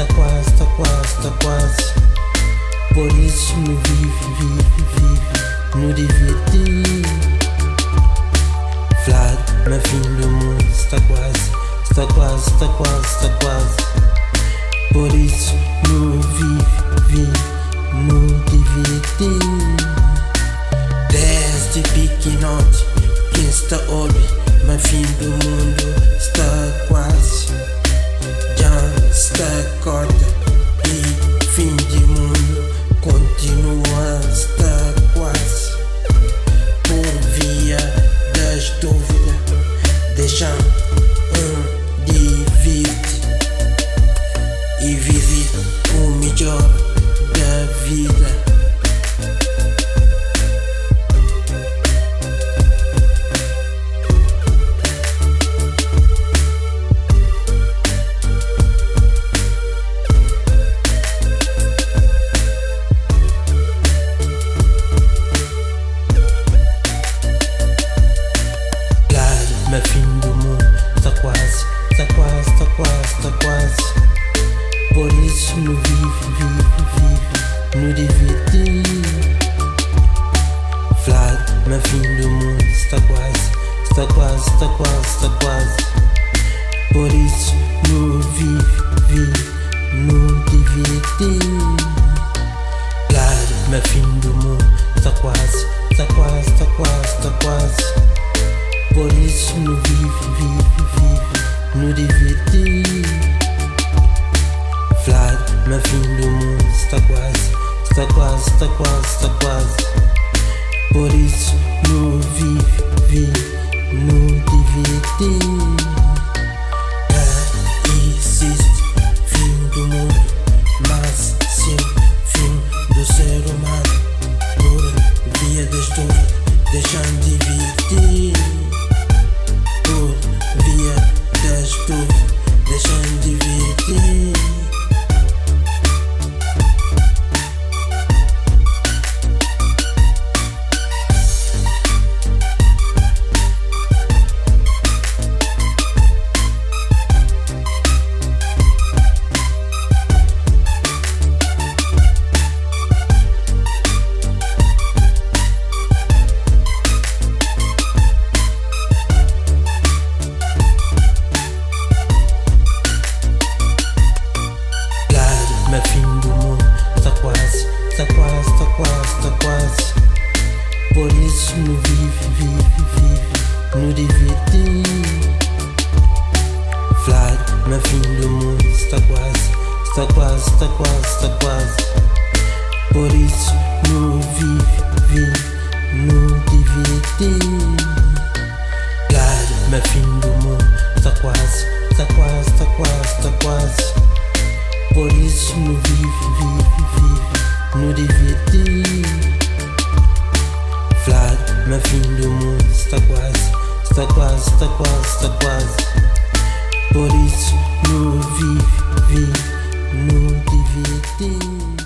tá quase. Por isso no vive, no dividir. Flávio, meu fim do mundo está quase. Por isso no vive, no dividir. Desde pequenote, quem está ouve, meu fim do mundo está quase. Já está corta e fim de mundo continua, está quase. Por via das dúvidas, deixando divide e vive o melhor da vida. Meu fim do mundo tá quase. Por isso no vive, no dividir. Flávio, meu fim do mundo está quase. Por isso no vive, no dividir. Flávio, meu fim do mundo tá quase. Por isso no vive, no dividir. Flávio, meu fim do mundo está quase. Por isso no vive, no dividir. Existe fim do mundo, mas sim fim do ser humano. Por via das dúvidas, deixando dividir. Por via das dúvidas, deixando dividir. Meu fim do mundo tá quase. Por isso no vive, no dividir. Flávio, meu fim do mundo está quase. Por isso no vive, no dividir. Flávio, meu fim do mundo tá quase. Por isso no vive, no dividir. Flávio, meu fim do mundo está quase. Por isso no vive, no dividir.